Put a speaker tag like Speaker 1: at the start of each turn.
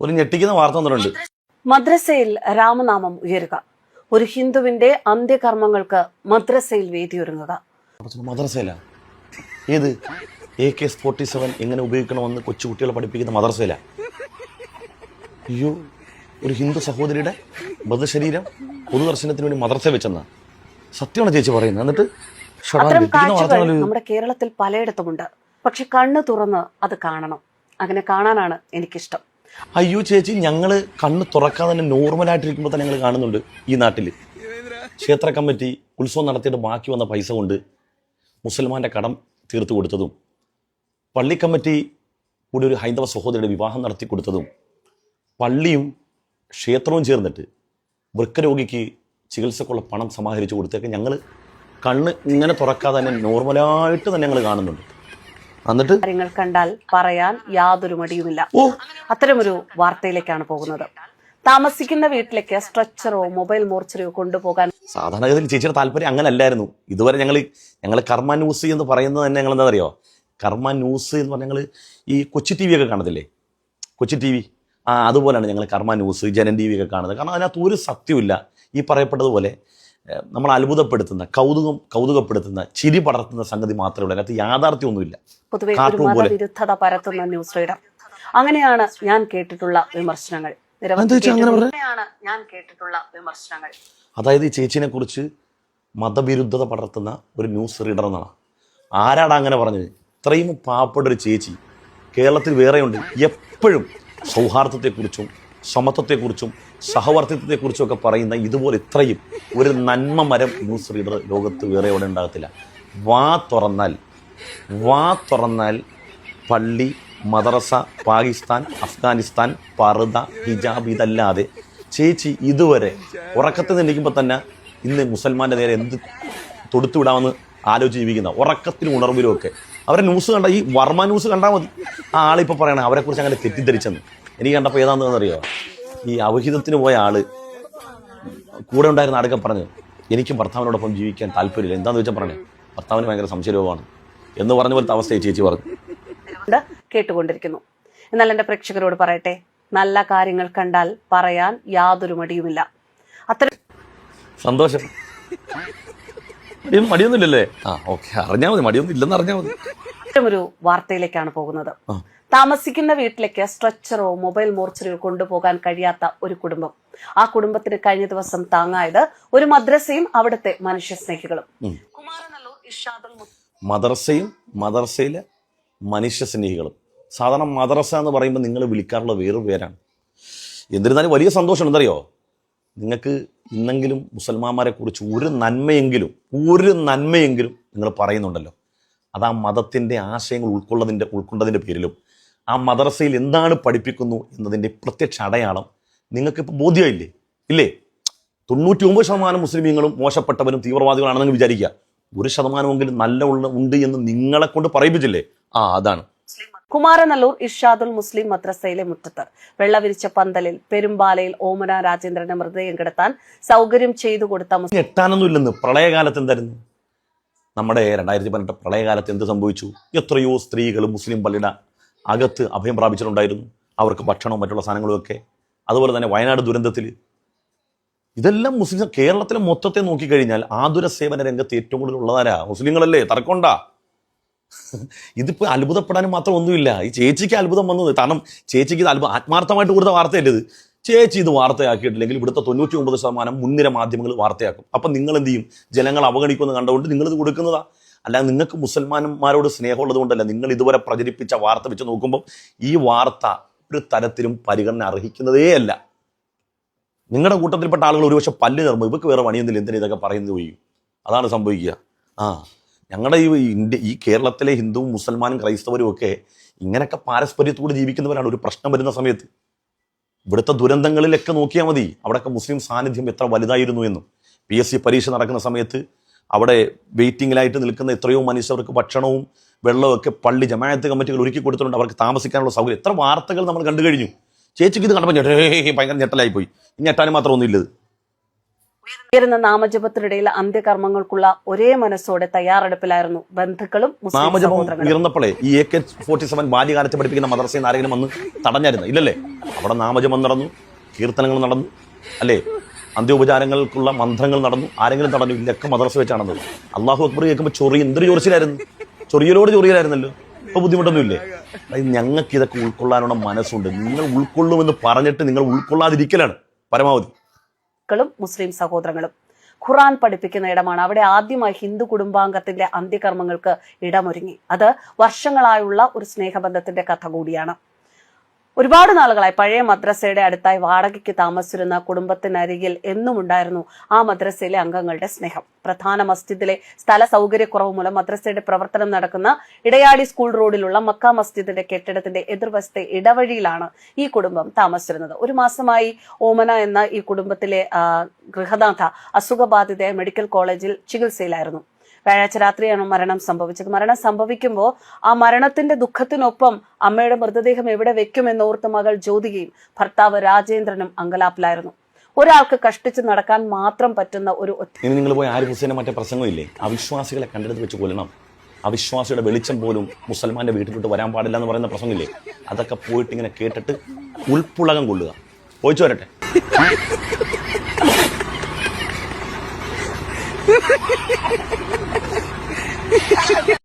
Speaker 1: ഒരു ഞെട്ടിക്കുന്ന വാർത്ത വന്നിട്ടുണ്ട്.
Speaker 2: മദ്രസയിൽ രാമനാമം ഉയരുക. ഒരു ഹിന്ദുവിന്റെ അന്ത്യകർമ്മങ്ങൾക്ക് മദ്രസയിൽ വേദിയൊരുങ്ങുക.
Speaker 1: മദ്രസയില ഏത് AK-47 എങ്ങനെ ഉപയോഗിക്കണമെന്ന് കൊച്ചുകുട്ടികളെ പഠിപ്പിക്കുന്ന മദ്രസയില. അയ്യോ, ഒരു ഹിന്ദു സഹോദരിയുടെ മൃതശരീരം പൊതുദർശനത്തിന് വേണ്ടി മദ്രസ വെച്ചെന്നാ സത്യമാണ് ചേച്ചി പറയുന്നത്. എന്നിട്ട്
Speaker 2: അത്തരം കാഴ്ചകൾ നമ്മുടെ കേരളത്തിൽ പലയിടത്തുമുണ്ട്. പക്ഷെ കണ്ണ് തുറന്ന് അത് കാണണം. അങ്ങനെ കാണാനാണ് എനിക്കിഷ്ടം.
Speaker 1: അയ്യോ ചേച്ചി, ഞങ്ങൾ കണ്ണ് തുറക്കാതെ തന്നെ നോർമലായിട്ടിരിക്കുമ്പോൾ തന്നെ ഞങ്ങൾ കാണുന്നുണ്ട്. ഈ നാട്ടിൽ ക്ഷേത്ര കമ്മിറ്റി ഉത്സവം നടത്തിയിട്ട് ബാക്കി വന്ന പൈസ കൊണ്ട് മുസൽമാൻ്റെ കടം തീർത്തു കൊടുത്തതും, പള്ളി കമ്മിറ്റി കൂടി ഒരു ഹൈന്ദവ സഹോദരിയുടെ വിവാഹം നടത്തി കൊടുത്തതും, പള്ളിയും ക്ഷേത്രവും ചേർന്നിട്ട് വൃക്കരോഗിക്ക് ചികിത്സക്കുള്ള പണം സമാഹരിച്ചു കൊടുത്തൊക്കെ ഞങ്ങൾ കണ്ണ് ഇങ്ങനെ തുറക്കാതെ തന്നെ നോർമലായിട്ട് തന്നെ ഞങ്ങൾ കാണുന്നുണ്ട്. എന്നിട്ട്
Speaker 2: കാര്യങ്ങൾ കണ്ടാൽ പറയാൻ യാതൊരു മടിയുമില്ല. അത്തരമൊരു വാർത്തയിലേക്കാണ് പോകുന്നത്. താമസിക്കുന്ന വീട്ടിലേക്ക് സ്ട്രെച്ചറോ മൊബൈൽ മോർച്ചറിയോ കൊണ്ടുപോകാൻ
Speaker 1: സാധാരണഗതിയിൽ ചേച്ചിയുടെ താല്പര്യം അങ്ങനെ അല്ലായിരുന്നു. ഇതുവരെ ഞങ്ങൾ കർമ്മ ന്യൂസ് എന്ന് പറയുന്നത് തന്നെ ഞങ്ങൾ എന്താ അറിയോ, കർമ്മ ന്യൂസ് എന്ന് പറഞ്ഞാൽ ഞങ്ങൾ ഈ കൊച്ചി TV ഒക്കെ കാണത്തില്ലേ, കൊച്ചി TV, അതുപോലെയാണ് ഞങ്ങൾ കർമ്മ ന്യൂസ്, ജനൻ TV ഒക്കെ കാണുന്നത്. കാരണം അതിനകത്ത് ഒരു സത്യമില്ല. ഈ പറയപ്പെട്ടതുപോലെ നമ്മൾ അത്ഭുതപ്പെടുത്തുന്ന കൗതുകപ്പെടുത്തുന്ന ചിരി പടർത്തുന്ന സംഗതി മാത്രമേ ഉള്ളൂ. അതിനകത്ത് യാഥാർത്ഥ്യമൊന്നുമില്ല.
Speaker 2: പൊതുവെ മതവിരുദ്ധത പരത്തുന്ന ന്യൂസ് റീഡർ. അങ്ങനെയാണ് ഞാൻ കേട്ടിട്ടുള്ള വിമർശനങ്ങൾ.
Speaker 1: അതായത് ഈ ചേച്ചിനെ കുറിച്ച് മതവിരുദ്ധത പടർത്തുന്ന ഒരു ന്യൂസ് റീഡർ എന്നാണ്. ആരാടാ അങ്ങനെ പറഞ്ഞത്? ഇത്രയും പാവപ്പെട്ട ഒരു ചേച്ചി കേരളത്തിൽ വേറെയുണ്ട്. എപ്പോഴും സൗഹാർദ്ദത്തെക്കുറിച്ചും സമത്വത്തെക്കുറിച്ചും സഹവർത്തിത്വത്തെക്കുറിച്ചും ഒക്കെ പറയുന്ന ഇതുപോലെ ഇത്രയും ഒരു നന്മ മരം ന്യൂസ് റീഡർ ലോകത്ത് വേറെ എവിടെ ഉണ്ടാകത്തില്ല. വാ തുറന്നാൽ പള്ളി, മദ്രസ, പാകിസ്ഥാൻ, അഫ്ഗാനിസ്ഥാൻ, പർദ, ഹിജാബ്, ഇതല്ലാതെ ചേച്ചി ഇതുവരെ ഉറക്കത്തിൽ നിന്നിരിക്കുമ്പോൾ തന്നെ ഇന്ന് മുസൽമാൻ്റെ നേരെ എന്ത് തൊടുത്തുവിടാമെന്ന് ആലോചിച്ച് ജീവിക്കുന്ന ഉറക്കത്തിലും ഉണർവിലും ഒക്കെ അവരെ ന്യൂസ് കണ്ട, ഈ വർമ്മ ന്യൂസ് കണ്ടാൽ മതി. ആളിപ്പോൾ പറയണേ അവരെക്കുറിച്ച് അങ്ങനെ തെറ്റിദ്ധരിച്ചെന്ന്. എനിക്ക് കണ്ടപ്പോൾ ഏതാണെന്ന് അറിയോ, ഈ അവഹിതത്തിന് പോയ ആള് കൂടെ ഉണ്ടായിരുന്ന ആടൊക്കെ പറഞ്ഞ് എനിക്കും ഭർത്താവിനോടൊപ്പം ജീവിക്കാൻ താല്പര്യമില്ല. എന്താണെന്ന് വെച്ചാൽ പറഞ്ഞേ ഭർത്താവിന് ഭയങ്കര സംശയരോഗമാണ് എന്ന് പറഞ്ഞ പോലത്തെ അവസ്ഥയെ ചേച്ചി പറഞ്ഞു.
Speaker 2: കേട്ടുകൊണ്ടിരിക്കുന്നു. എന്നാൽ എൻ്റെ പ്രേക്ഷകരോട് പറയട്ടെ, നല്ല കാര്യങ്ങൾ കണ്ടാൽ പറയാൻ യാതൊരു മടിയുമില്ല. അത്തരം
Speaker 1: സന്തോഷം. മടിയൊന്നുമില്ലല്ലേ? ഓക്കെ, അറിഞ്ഞാൽ മതി. മടിയൊന്നും ഇല്ലെന്ന് അറിഞ്ഞാൽ മതി.
Speaker 2: ഒരു വാർത്തയിലേക്കാണ് പോകുന്നത്. താമസിക്കുന്ന വീട്ടിലേക്ക് സ്ട്രെച്ചറോ മൊബൈൽ മോർച്ചറിയോ കൊണ്ടുപോകാൻ കഴിയാത്ത ഒരു കുടുംബം. ആ കുടുംബത്തിന് കഴിഞ്ഞ ദിവസം താങ്ങായത് ഒരു മദ്രസയും അവിടുത്തെ മനുഷ്യ സ്നേഹികളും.
Speaker 1: മദ്രസയിലെ മനുഷ്യ സ്നേഹികളും. സാധാരണ മദ്രസ എന്ന് പറയുമ്പോൾ നിങ്ങൾ വിളിക്കാറുള്ള വേറൊരു പേരാണ്. എന്നിരുന്നാലും വലിയ സന്തോഷം എന്തറിയോ, നിങ്ങൾക്ക് ഇന്നെങ്കിലും മുസൽമാന്മാരെ കുറിച്ച് ഒരു നന്മയെങ്കിലും നിങ്ങൾ പറയുന്നുണ്ടല്ലോ. അത് ആ മതത്തിൻ്റെ ആശയങ്ങൾ ഉൾക്കൊണ്ടതിൻ്റെ പേരിലും ആ മദ്രസയിൽ എന്താണ് പഠിപ്പിക്കുന്നു എന്നതിൻ്റെ പ്രത്യക്ഷ അടയാളം നിങ്ങൾക്കിപ്പോൾ ബോധ്യമില്ലേ? ഇല്ലേ? 99% മുസ്ലിമീങ്ങളും മോശപ്പെട്ടവരും തീവ്രവാദികളാണെന്ന് വിചാരിക്കുക. 1% നല്ല ഉണ്ട് എന്ന് നിങ്ങളെ കൊണ്ട് പറയിപ്പിച്ചില്ലേ? അതാണ്.
Speaker 2: കുമാരനല്ലൂർ ഇർഷാദുൽ മുസ്ലിം മദ്രസയിലെ മുറ്റത്ത് വെള്ളവിരിച്ച പന്തലിൽ പെരുമ്പാലയിൽ ഓമന രാജേന്ദ്രന്റെ മൃതദേഹം കിടത്താൻ സൗകര്യം ചെയ്തു കൊടുത്ത
Speaker 1: എട്ടാനൊന്നും ഇല്ലെന്ന്. പ്രളയകാലത്ത് എന്തായിരുന്നു? നമ്മുടെ 2018 പ്രളയകാലത്ത് എന്ത് സംഭവിച്ചു? എത്രയോ സ്ത്രീകൾ മുസ്ലിം പള്ളിയുടെ അകത്ത് അഭയം പ്രാപിച്ചിട്ടുണ്ടായിരുന്നു. അവർക്ക് ഭക്ഷണവും മറ്റുള്ള സാധനങ്ങളും ഒക്കെ. അതുപോലെ തന്നെ വയനാട് ദുരന്തത്തിൽ ഇതെല്ലാം മുസ്ലിം. കേരളത്തിലെ മൊത്തത്തെ നോക്കിക്കഴിഞ്ഞാൽ ആതുര സേവന രംഗത്ത് ഏറ്റവും കൂടുതൽ ഉള്ളതാരാ? മുസ്ലിങ്ങളല്ലേ? തർക്കമുണ്ടാ? ഇതിപ്പോൾ അത്ഭുതപ്പെടാനും മാത്രം ഒന്നുമില്ല. ഈ ചേച്ചിക്ക് അത്ഭുതം വന്നത് കാരണം ചേച്ചിക്ക് ഇത് ആത്മാർത്ഥമായിട്ട് കൊടുത്ത വാർത്തയല്ലേ ഇത്. ചേച്ചി ഇത് വാർത്തയാക്കിയിട്ടില്ലെങ്കിൽ ഇവിടുത്തെ 99% മുൻനിര മാധ്യമങ്ങൾ വാർത്തയാക്കും. അപ്പം നിങ്ങൾ എന്ത് ചെയ്യും? ജനങ്ങൾ അവഗണിക്കുമെന്ന് കണ്ടുകൊണ്ട് നിങ്ങളിത് കൊടുക്കുന്നതാ. അല്ലാതെ നിങ്ങൾക്ക് മുസൽമാന്മാരോട് സ്നേഹമുള്ളത് കൊണ്ടല്ല. നിങ്ങൾ ഇതുവരെ പ്രചരിപ്പിച്ച വാർത്ത വെച്ച് നോക്കുമ്പോൾ ഈ വാർത്ത ഒരു തരത്തിലും പരിഗണന അർഹിക്കുന്നതേ അല്ല. നിങ്ങളുടെ കൂട്ടത്തിൽപ്പെട്ട ആളുകൾ ഒരുപക്ഷെ പല്ല് നിർമ്മും, ഇവർക്ക് വേറെ പണിയൊന്നുമില്ല, എന്തിനാ ഇതൊക്കെ പറയുന്നത് പോയി. അതാണ് സംഭവിക്കുക. ഞങ്ങളുടെ ഈ കേരളത്തിലെ ഹിന്ദുവും മുസൽമാനും ക്രൈസ്തവരും ഒക്കെ ഇങ്ങനെയൊക്കെ പാരസ്പര്യത്തോടെ ജീവിക്കുന്നവരാണ്. ഒരു പ്രശ്നം വരുന്ന സമയത്ത് ഇവിടുത്തെ ദുരന്തങ്ങളിലൊക്കെ നോക്കിയാൽ മതി. അവിടെയൊക്കെ മുസ്ലിം സാന്നിധ്യം എത്ര വലുതായിരുന്നു എന്നും. PSC പരീക്ഷ നടക്കുന്ന സമയത്ത് അവിടെ വെയിറ്റിങ്ങിലായിട്ട് നിൽക്കുന്ന എത്രയോ മനുഷ്യർക്ക് ഭക്ഷണവും വെള്ളവും ഒക്കെ പള്ളി ജമാഅത്ത് കമ്മിറ്റികൾ ഒരുക്കി കൊടുത്തിട്ടുണ്ട്. അവർക്ക് താമസിക്കാനുള്ള സൗകര്യം. എത്ര വാർത്തകൾ നമ്മൾ കണ്ടു കഴിഞ്ഞു. ചേച്ചിക്ക് ഇത് കണ്ടപ്പോൾ ഭയങ്കര ഞെട്ടലായിപ്പോയി. ഇനി ഞെട്ടാനും മാത്രം ഒന്നുമില്ലത്.
Speaker 2: ഉയരുന്ന നാമജപത്തിനിടയിൽ അന്ത്യകർമ്മങ്ങൾക്കുള്ള ഒരേ മനസ്സോടെ തയ്യാറെടുപ്പിലായിരുന്നു ബന്ധുക്കളും മുസ്ലിം
Speaker 1: നാമജപം
Speaker 2: സഹോദരങ്ങളും.
Speaker 1: ഉയർന്നപ്പോഴേ ഈ AK-47 ബാല്യകാലത്ത് പഠിപ്പിക്കുന്ന മദ്രസയിൽ നിന്ന് ആരെങ്കിലും വന്ന് തടഞ്ഞായിരുന്നു? ഇല്ലല്ലേ? അവിടെ നാമജപം നടന്നു, കീർത്തനങ്ങൾ നടന്നു, അല്ലേ? അന്ത്യോപചാരങ്ങൾക്കുള്ള മന്ത്രങ്ങൾ നടന്നു. ആരെങ്കിലും തടഞ്ഞു? ഇല്ലൊക്കെ മദ്രസ വെച്ചാണെന്നത്. അള്ളാഹു അക്ബർ കേൾക്കുമ്പോൾ എന്തൊരു ചൊറിച്ചിലായിരുന്നു, ചൊറിയലോട്. ഇപ്പൊ ബുദ്ധിമുട്ടൊന്നുമില്ലേ? ഞങ്ങൾക്ക് ഇതൊക്കെ ഉൾക്കൊള്ളാനുള്ള മനസ്സുണ്ട്. നിങ്ങൾ ഉൾക്കൊള്ളുമെന്ന് പറഞ്ഞിട്ട് നിങ്ങൾ ഉൾക്കൊള്ളാതിരിക്കലാണ് പരമാവധി.
Speaker 2: മുസ്ലിം സഹോദരങ്ങളും ഖുർആൻ പഠിപ്പിക്കുന്ന ഇടമാണ്. അവിടെ ആദ്യമായി ഹിന്ദു കുടുംബാംഗത്തിന്റെ അന്ത്യകർമ്മങ്ങൾക്ക് ഇടമൊരുങ്ങി. അത് വർഷങ്ങളായുള്ള ഒരു സ്നേഹബന്ധത്തിന്റെ കഥ കൂടിയാണ്. ഒരുപാട് നാളുകളായി പഴയ മദ്രസയുടെ അടുത്തായി വാടകയ്ക്ക് താമസിച്ചിരുന്ന കുടുംബത്തിനരികിൽ എന്നും ഉണ്ടായിരുന്നു ആ മദ്രസയിലെ അംഗങ്ങളുടെ സ്നേഹം. പ്രധാന മസ്ജിദിലെ സ്ഥല സൗകര്യക്കുറവ് മൂലം മദ്രസയുടെ പ്രവർത്തനം നടക്കുന്ന ഇടയാടി സ്കൂൾ റോഡിലുള്ള മക്ക മസ്ജിദിന്റെ കെട്ടിടത്തിന്റെ എതിർവശത്തെ ഇടവഴിയിലാണ് ഈ കുടുംബം താമസിച്ചിരുന്നത്. ഒരു മാസമായി ഓമന എന്ന ഈ കുടുംബത്തിലെ ഗൃഹനാഥ അസുഖബാധിതയായ മെഡിക്കൽ കോളേജിൽ ചികിത്സയിലായിരുന്നു. വ്യാഴാഴ്ച രാത്രിയാണ് മരണം സംഭവിച്ചത്. മരണം സംഭവിക്കുമ്പോൾ ആ മരണത്തിന്റെ ദുഃഖത്തിനൊപ്പം അമ്മയുടെ മൃതദേഹം എവിടെ വെക്കുമെന്നോർത്ത് മകൾ ജ്യോതികയും ഭർത്താവ് രാജേന്ദ്രനും അങ്കലാപ്പിലായിരുന്നു. ഒരാൾക്ക് കഷ്ടിച്ച് നടക്കാൻ മാത്രം പറ്റുന്ന ഒരു
Speaker 1: നിങ്ങൾ പോയി ആരിഫ് ഹുസൈനെ മറ്റേ പ്രസംഗമില്ലേ, അവിശ്വാസികളെ കണ്ടെടുത്ത് വെച്ച് കൊല്ലണം, അവിശ്വാസിയുടെ വെളിച്ചം പോലും മുസൽമാന്റെ വീട്ടിലോട്ട് വരാൻ പാടില്ല എന്ന് പറയുന്ന പ്രസംഗമില്ലേ, അതൊക്കെ പോയിട്ട് ഇങ്ങനെ കേട്ടിട്ട് ഉൾപ്പുളകം കൊള്ളുക. പോയിച്ചു വരട്ടെ.